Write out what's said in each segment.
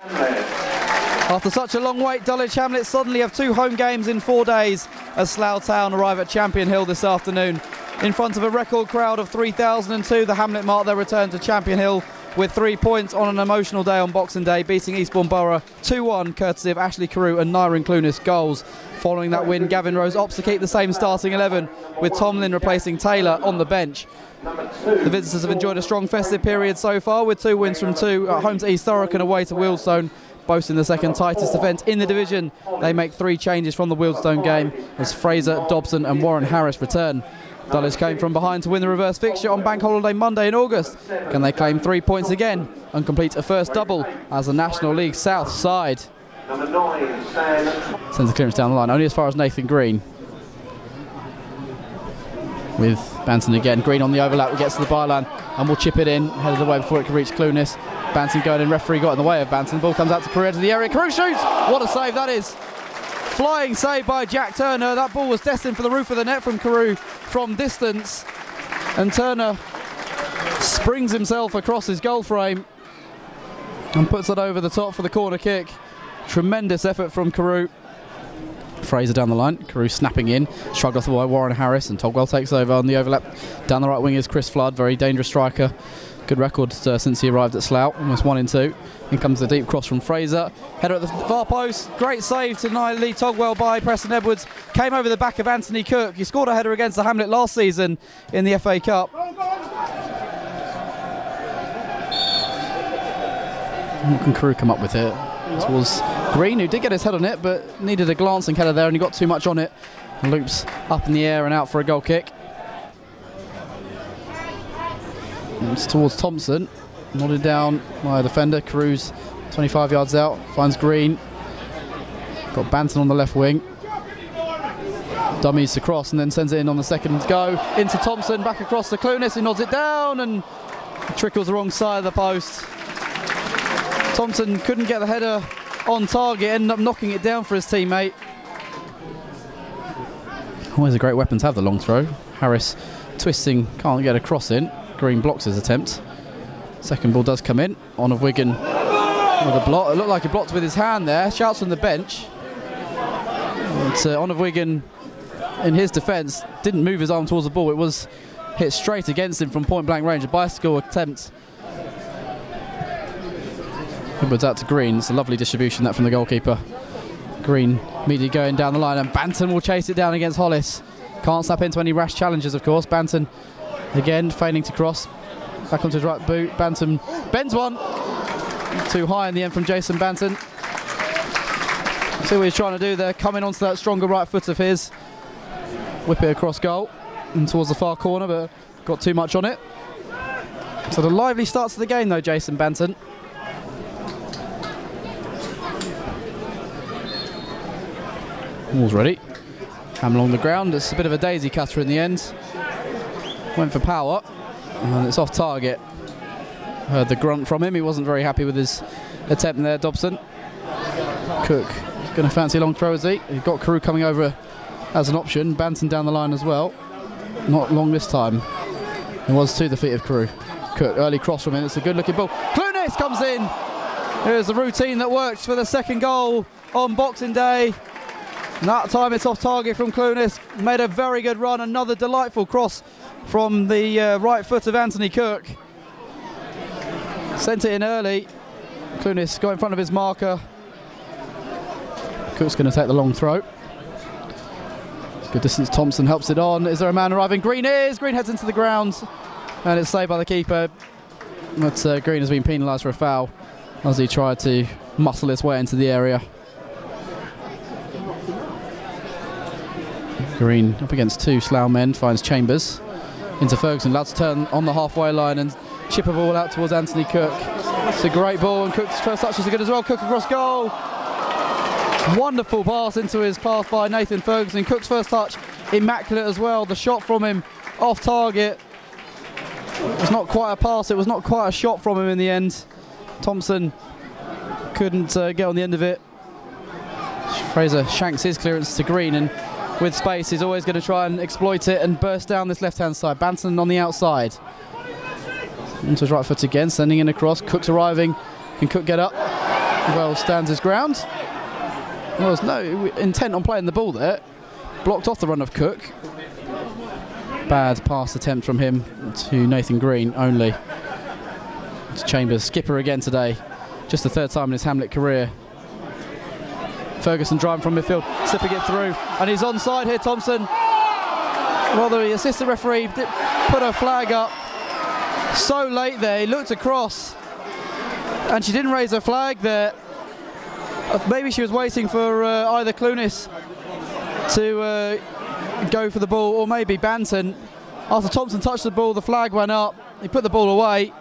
After such a long wait, Dulwich Hamlet suddenly have 2 home games in 4 days as Slough Town arrive at Champion Hill this afternoon. In front of a record crowd of 3,002, the Hamlet mark their return to Champion Hill with 3 points on an emotional day on Boxing Day, beating Eastbourne Borough 2-1 courtesy of Ashley Carew and Nyron Clunis goals. Following that win, Gavin Rose opts to keep the same starting 11, with Tomlin replacing Taylor on the bench. The visitors have enjoyed a strong festive period so far, with 2 wins from 2 at home to East Thurrock and away to Wealdstone, boasting the second tightest defence in the division. They make 3 changes from the Wealdstone game as Fraser, Dobson and Warren Harris return. Dulwich came from behind to win the reverse fixture on Bank Holiday Monday in August. Can they claim 3 points again and complete a first double as the National League South side? Sends the clearance down the line, only as far as Nathan Green. With Banton again. Green on the overlap, gets to the byline and will chip it in, headed away before it can reach Clunis. Banton going in, referee got in the way of Banton. Ball comes out to Carew to the area. Carew shoots! What a save that is! Flying save by Jack Turner. That ball was destined for the roof of the net from Carew from distance. And Turner springs himself across his goal frame and puts it over the top for the corner kick. Tremendous effort from Carew. Fraser down the line, Carew snapping in, shrugged off by Warren Harris, and Togwell takes over on the overlap. Down the right wing is Chris Flood, very dangerous striker. Good record since he arrived at Slough, almost 1 in 2. In comes the deep cross from Fraser. Header at the far post, great save to Lee Togwell by Preston Edwards. Came over the back of Anthony Cook. He scored a header against the Hamlet last season in the FA Cup. What can Carew come up with here? It was Green, who did get his head on it, but needed a glancing header there, and he got too much on it. And loops up in the air and out for a goal kick. And it's towards Thompson, nodded down by a defender. Carew's 25 yards out, finds Green. Got Banton on the left wing. Dummies to cross and then sends it in on the second go. Into Thompson, back across to Clunis, who nods it down and trickles the wrong side of the post. Thompson couldn't get the header on target, ended up knocking it down for his teammate. Always a great weapon to have, the long throw. Harris twisting, can't get a cross in. Green blocks his attempt. Second ball does come in. On of Wigan with a block. It looked like he blocked with his hand there. Shouts from the bench. On of Wigan, in his defence, didn't move his arm towards the ball. It was hit straight against him from point blank range. A bicycle attempt. Edwards out to Green. It's a lovely distribution that from the goalkeeper. Green immediately going down the line, and Banton will chase it down against Hollis. Can't snap into any rash challenges, of course. Banton again failing to cross. Back onto his right boot. Banton bends one. Too high in the end from Jason Banton. See what he's trying to do there. Coming onto that stronger right foot of his. Whip it across goal and towards the far corner, but got too much on it. So the lively starts of the game though, Jason Banton. All's ready. Ham along the ground. It's a bit of a daisy cutter in the end. Went for power, and it's off target. Heard the grunt from him. He wasn't very happy with his attempt there, Dobson. Cook going to fancy a long throw, is he? He's got Carew coming over as an option. Banton down the line as well. Not long this time. It was to the feet of Carew. Cook, early cross from him. It's a good looking ball. Clunis comes in. Here's the routine that works for the second goal on Boxing Day. And that time it's off target from Clunis. Made a very good run. Another delightful cross from the right foot of Anthony Cook. Sent it in early. Clunis got in front of his marker. Cook's going to take the long throw. Good distance. Thompson helps it on. Is there a man arriving? Green is. Green heads into the ground. And it's saved by the keeper. But Green has been penalised for a foul as he tried to muscle his way into the area. Green up against 2 Slough men, finds Chambers into Ferguson. Lads turn on the halfway line and chip a ball out towards Anthony Cook. It's a great ball, and Cook's first touch is good as well. Cook across goal. Wonderful pass into his path by Nathan Ferguson. Cook's first touch immaculate as well. The shot from him off target. It was not quite a pass, it was not quite a shot from him in the end. Thompson couldn't get on the end of it. Fraser shanks his clearance to Green, and with space he's always going to try and exploit it and burst down this left hand side. Banton on the outside. Into his right foot again, sending in across. Cook's arriving. Can Cook get up? Wells stands his ground. Well, there's no intent on playing the ball there. Blocked off the run of Cook. Bad pass attempt from him to Nathan Green only. It's Chambers, skipper again today. Just the third time in his Hamlet career. Ferguson driving from midfield, slipping it through, and he's onside here, Thompson. Well, the assistant referee put her flag up so late there. He looked across, and she didn't raise her flag there. Maybe she was waiting for either Clunis to go for the ball, or maybe Banton. After Thompson touched the ball, the flag went up. He put the ball away.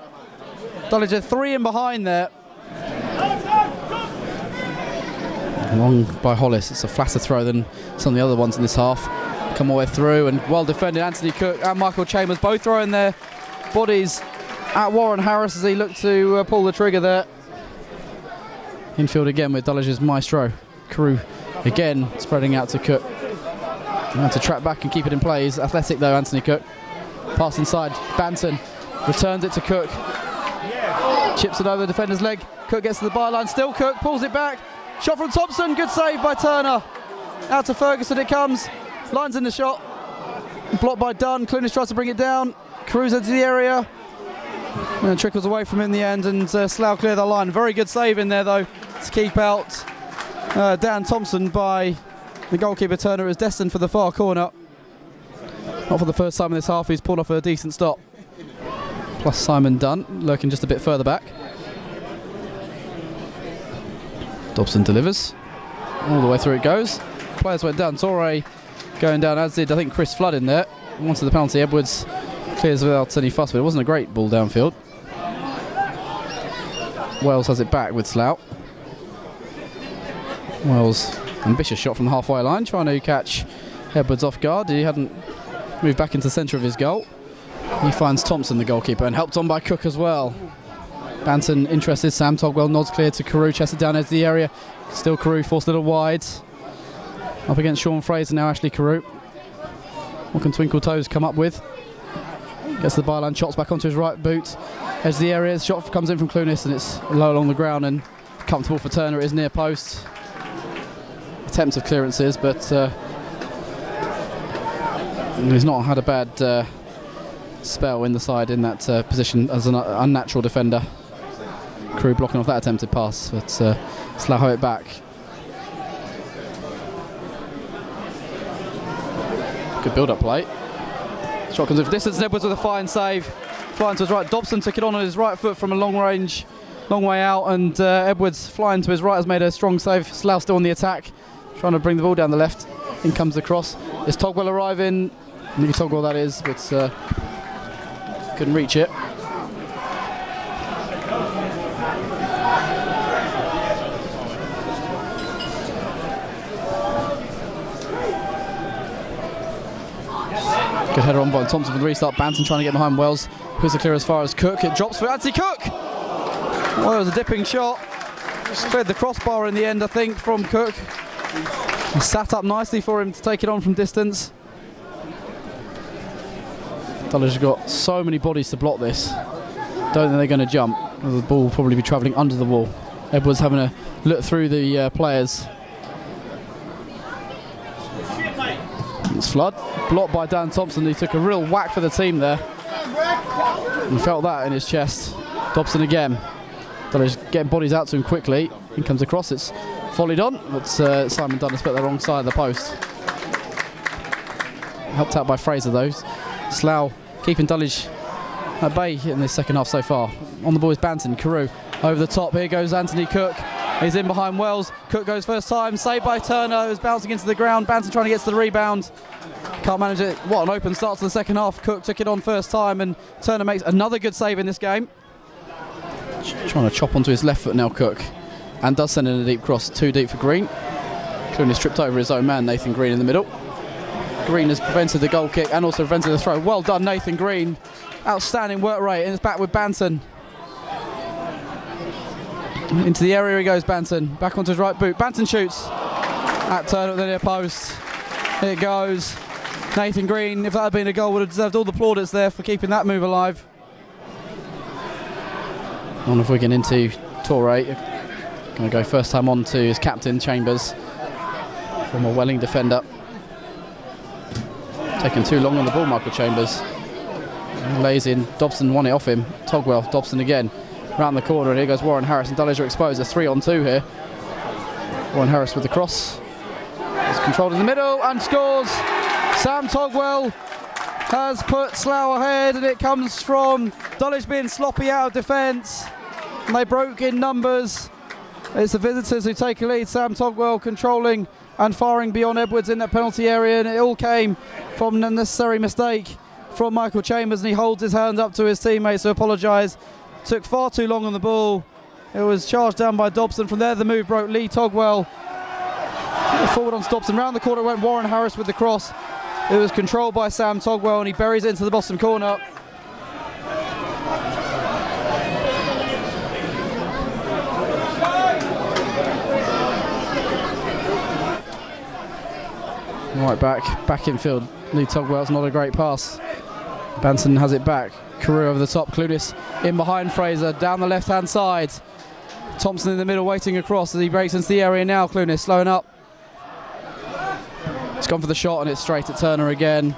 Dulwich had 3 in behind there. Long by Hollis. It's a flatter throw than some of the other ones in this half. Come all the way through, and well defended. Anthony Cook and Michael Chambers both throwing their bodies at Warren Harris as he looked to pull the trigger there. Infield again with Dulwich's maestro. Carew again spreading out to Cook. He had to track back and keep it in play. He's athletic though, Anthony Cook. Pass inside, Banton returns it to Cook. Chips it over the defender's leg. Cook gets to the byline, still Cook, pulls it back. Shot from Thompson, good save by Turner. Out to Ferguson it comes. Lines in the shot. Blocked by Dunn. Clunis tries to bring it down. Carews into the area. And trickles away from him in the end, and Slough clear the line. Very good save in there though to keep out Dan Thompson by the goalkeeper Turner. It was destined for the far corner. Not for the first time in this half, he's pulled off a decent stop. Plus Simon Dunn lurking just a bit further back. Dobson delivers. All the way through it goes. Players went down. Torre going down, as did I think Chris Flood in there. Onto the penalty. Edwards clears without any fuss, but it wasn't a great ball downfield. Wells has it back with Slough. Wells, ambitious shot from the halfway line, trying to catch Edwards off guard. He hadn't moved back into the centre of his goal. He finds Thompson, the goalkeeper, and helped on by Cook as well. Banton interested. Sam Togwell nods clear to Carew, chested down edge the area. Still Carew, forced a little wide. Up against Sean Fraser now, Ashley Carew. What can Twinkle Toes come up with? Gets the byline, shots back onto his right boot. Edge of the area, the shot comes in from Clunis, and it's low along the ground and comfortable for Turner. It is near post. Attempts of clearances, but he's not had a bad spell in the side in that position as an unnatural defender. Carew blocking off that attempted pass, but Slough have it back. Good build-up play. Shot comes in for distance. Edwards with a fine save. Flying to his right. Dobson took it on his right foot from a long range, long way out, and Edwards flying to his right has made a strong save. Slough still on the attack, trying to bring the ball down the left. In comes the cross. Is Togwell arriving? Nicky Togwell that is, but couldn't reach it. Good header on by Thompson for the restart. Banton trying to get behind Wells. Who's the clear as far as Cook. It drops for Anthony Cook. Well, it was a dipping shot. Cleared the crossbar in the end, I think, from Cook. He sat up nicely for him to take it on from distance. Dulwich have got so many bodies to block this. Don't think they're going to jump. The ball will probably be travelling under the wall. Edwards having a look through the players. It's Flood, blocked by Dan Thompson. He took a real whack for the team there. He felt that in his chest. Dobson again. Dulwich getting bodies out to him quickly. In comes across, it's volleyed on, but Simon Dunn has put the wrong side of the post. Helped out by Fraser though. Slough keeping Dulwich at bay in this second half so far. On the ball is Banton. Carew over the top. Here goes Anthony Cook. He's in behind Wells. Cook goes first time. Saved by Turner, who's bouncing into the ground. Banton trying to get to the rebound. Can't manage it. What an open start to the second half. Cook took it on first time, and Turner makes another good save in this game. Trying to chop onto his left foot now, Cook. And does send in a deep cross. Too deep for Green. Clunis tripped over his own man, Nathan Green, in the middle. Green has prevented the goal kick and also prevented the throw. Well done, Nathan Green. Outstanding work rate, and it's back with Banton. Into the area he goes, Banton. Back onto his right boot. Banton shoots at Turner at the near post. Here it goes. Nathan Green, if that had been a goal, would have deserved all the plaudits there for keeping that move alive. On of Wigan into Torre. Going to go first time on to his captain, Chambers, former Welling defender. Taking too long on the ball, Michael Chambers. He lays in, Dobson won it off him. Togwell, Dobson again, round the corner, and here goes Warren Harris, and Dulwich are exposed. A 3-on-2 here. Warren Harris with the cross. It's controlled in the middle and scores. Sam Togwell has put Slough ahead, and it comes from Dulwich being sloppy out of defence. And they broke in numbers. It's the visitors who take a lead. Sam Togwell controlling and firing beyond Edwards in that penalty area, and it all came from an unnecessary mistake from Michael Chambers, and he holds his hand up to his teammates who apologise. Took far too long on the ball. It was charged down by Dobson. From there the move broke. Lee Togwell forward on Dobson. Round the corner went Warren Harris with the cross. It was controlled by Sam Togwell, and he buries it into the bottom corner. Right back infield. Lee Togwell's not a great pass. Banton has it back. Carew over the top. Clunis in behind Fraser. Down the left-hand side. Thompson in the middle waiting across as he breaks into the area now. Clunis slowing up. He's gone for the shot and it's straight at Turner again.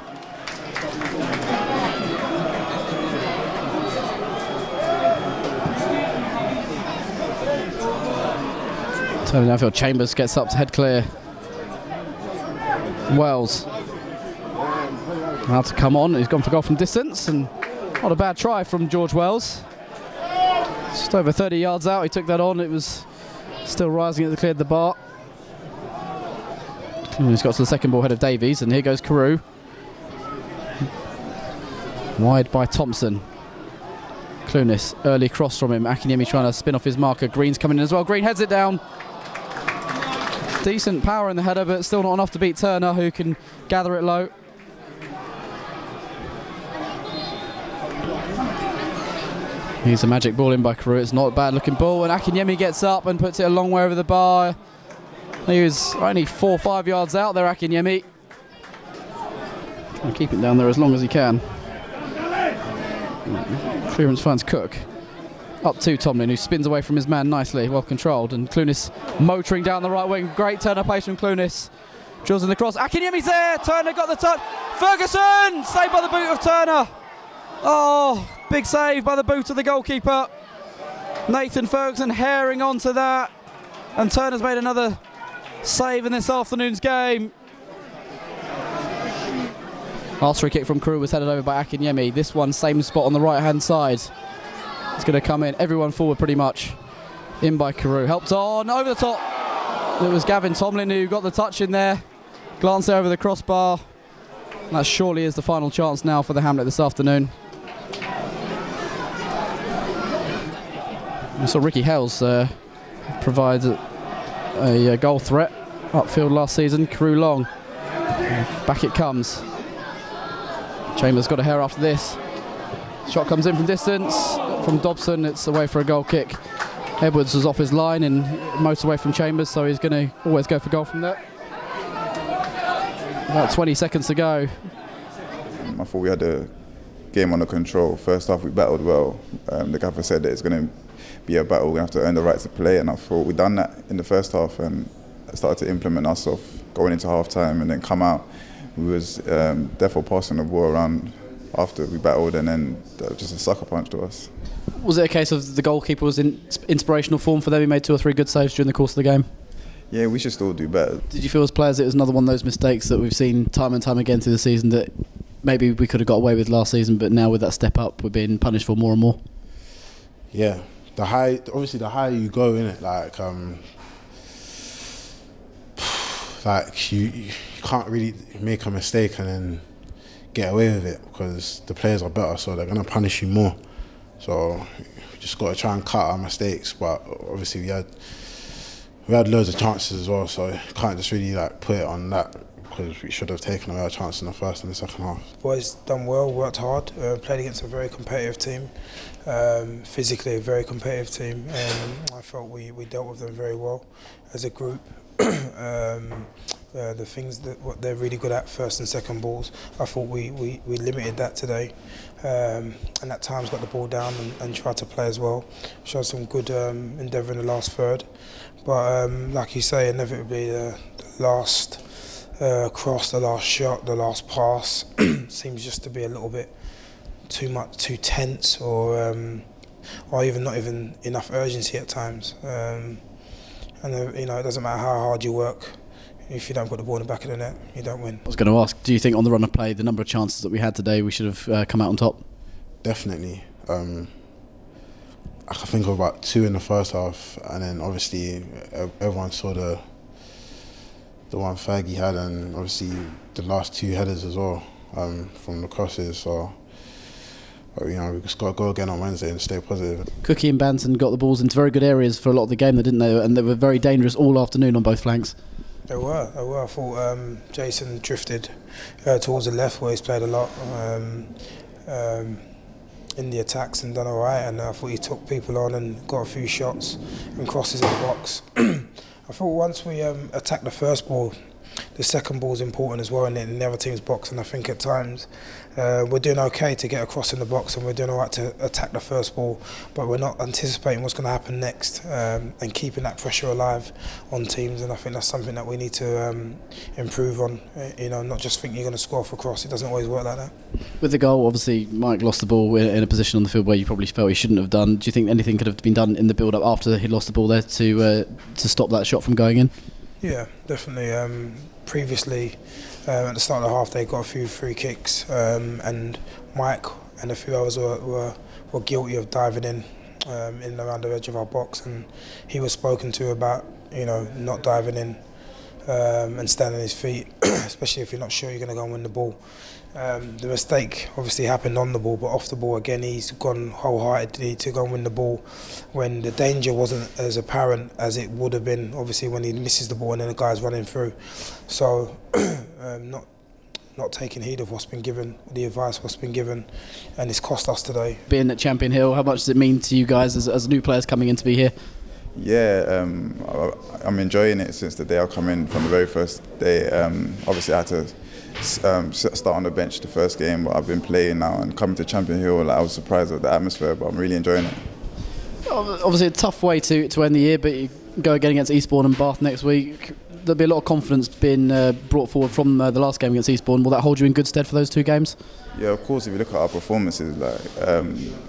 Turner downfield. Chambers gets up to head clear. Wells now to come on. He's gone for goal from distance, and not a bad try from George Wells. Just over 30 yards out, he took that on. It was still rising as it cleared the bar. And he's got to the second ball ahead of Davies, and here goes Carew. Wide by Thompson. Clunis, early cross from him. Akinyemi trying to spin off his marker. Green's coming in as well. Green heads it down. Decent power in the header, but still not enough to beat Turner, who can gather it low. Here's a magic ball in by Carew. It's not a bad looking ball, and Akinyemi gets up and puts it a long way over the bar. He was only 4 or 5 yards out there, Akinyemi. Trying to keep it down there as long as he can. Clearance finds Cook. Up to Tomlin, who spins away from his man nicely, well controlled, and Clunis motoring down the right wing. Great Turner pace from Clunis. Drills in the cross. Akinyemi's there. Turner got the touch. Ferguson saved by the boot of Turner. Oh, big save by the boot of the goalkeeper. Nathan Ferguson herring onto that, and Turner's made another save in this afternoon's game. Last free kick from Carew was headed over by Akinyemi. This one, same spot on the right hand side. It's going to come in. Everyone forward pretty much. In by Carew. Helped on over the top. It was Gavin Tomlin who got the touch in there. Glance there over the crossbar. That surely is the final chance now for the Hamlet this afternoon. We saw Ricky Hales provide a goal threat upfield last season. Carew long. Back it comes. Chambers got a hair after this. Shot comes in from distance. From Dobson, it's away for a goal kick. Edwards was off his line and most away from Chambers, so he's going to always go for goal from there. About 20 seconds to go. I thought we had the game under control. First half we battled well. The gaffer said that it's going to be a battle, we're going to have to earn the right to play, and I thought we'd done that in the first half and started to implement ourselves going into half time, and then come out. We was therefore passing the ball around after we battled, and then just a sucker punch to us. Was it a case of the goalkeeper was in inspirational form for them? He made 2 or 3 good saves during the course of the game. Yeah, we should still do better. Did you feel as players it was another one of those mistakes that we've seen time and time again through the season that maybe we could have got away with last season, but now with that step up we're being punished for more and more? Yeah, the higher you go in it, like you can't really make a mistake and then get away with it, because the players are better, so they're going to punish you more. So we just got to try and cut our mistakes, but obviously we had loads of chances as well, so you can't just really put it on that, because we should have taken away our chance in the first and the second half. Boys done well, worked hard, played against a very competitive team, physically a very competitive team, and I felt we dealt with them very well as a group. the things that what they're really good at, first and second balls. I thought we limited that today, and at times got the ball down and tried to play as well. Showed some good endeavour in the last third, but like you say, inevitably the last cross, the last shot, the last pass seems just to be a little bit too tense, or even not even enough urgency at times. And you know, it doesn't matter how hard you work. If you don't put the ball in the back of the net, you don't win. I was going to ask, do you think on the run of play, the number of chances that we had today, we should have come out on top? Definitely. I can think of about 2 in the first half, and then obviously everyone saw the one Fergie had, and obviously the last 2 headers as well from the crosses. So, you know, we just got to go again on Wednesday and stay positive. Cookie and Banton got the balls into very good areas for a lot of the game, didn't they? And they were very dangerous all afternoon on both flanks. They were. I thought Jason drifted towards the left, where he's played a lot in the attacks and done all right. And I thought he took people on and got a few shots and crosses in the box. I thought once we attacked the first ball, the second ball is important as well in the other team's box. And I think at times we're doing okay to get across in the box, and we're doing all right to attack the first ball, but we're not anticipating what's going to happen next and keeping that pressure alive on teams. And I think that's something that we need to improve on. You know, not just think you're going to score off a cross. It doesn't always work like that. With the goal, obviously Mike lost the ball in a position on the field where you probably felt he shouldn't have done. Do you think anything could have been done in the build-up after he lost the ball there to stop that shot from going in? Yeah, definitely. Previously, at the start of the half, they got a few free kicks, and Mike and a few others were guilty of diving in and around the edge of our box, and he was spoken to about, you know, not diving in and standing on his feet, especially if you're not sure you're going to go and win the ball. The mistake obviously happened on the ball, but off the ball again he's gone wholeheartedly to go and win the ball when the danger wasn't as apparent as it would have been obviously when he misses the ball and then the guy's running through. So not taking heed of what's been given, the advice what's been given, and it's cost us today. Being at Champion Hill, how much does it mean to you guys as new players coming in to be here? Yeah, I'm enjoying it since the day I come in. From the very first day, obviously I had to start on the bench the first game, but I've been playing now, and coming to Champion Hill, like, I was surprised at the atmosphere, but I'm really enjoying it. Obviously a tough way to end the year, but you go again against Eastbourne and Bath next week. There'll be a lot of confidence being brought forward from the last game against Eastbourne. Will that hold you in good stead for those 2 games? Yeah, of course. If you look at our performances, like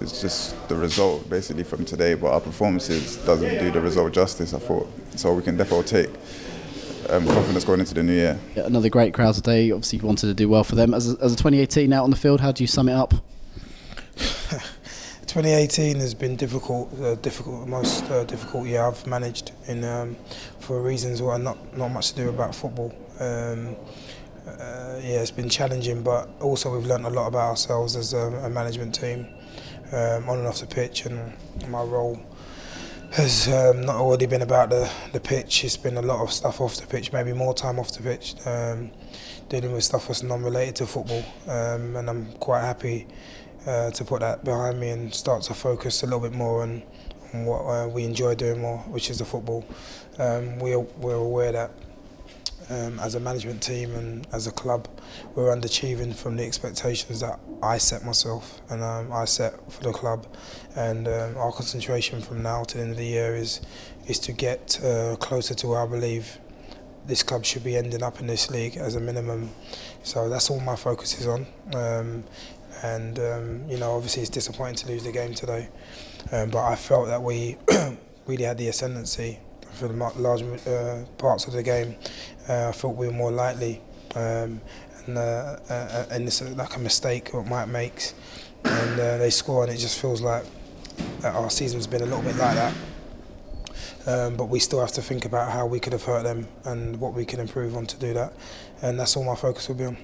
it's just the result basically from today, but our performances doesn't do the result justice, I thought. So we can definitely take confidence going into the new year. Yeah, another great crowd today. Obviously, you wanted to do well for them. As a 2018 out on the field, how do you sum it up? 2018 has been difficult, most difficult year I've managed in for reasons that are not much to do about football. Yeah, it's been challenging, but also we've learnt a lot about ourselves as a management team, on and off the pitch, and my role has not already been about the pitch. It's been a lot of stuff off the pitch, maybe more time off the pitch, dealing with stuff that's non-related to football, and I'm quite happy to put that behind me and start to focus a little bit more on what we enjoy doing more, which is the football. We're aware that as a management team and as a club, we're underachieving from the expectations that I set myself and I set for the club. And our concentration from now to the end of the year is to get closer to where I believe this club should be ending up in this league as a minimum. So that's all my focus is on. You know, obviously it's disappointing to lose the game today, but I felt that we really had the ascendancy for the large parts of the game. I thought we were more likely, and it's like a mistake what Mike makes, and they score, and it just feels like our season's been a little bit like that. But we still have to think about how we could have hurt them and what we can improve on to do that, and that's all my focus will be on.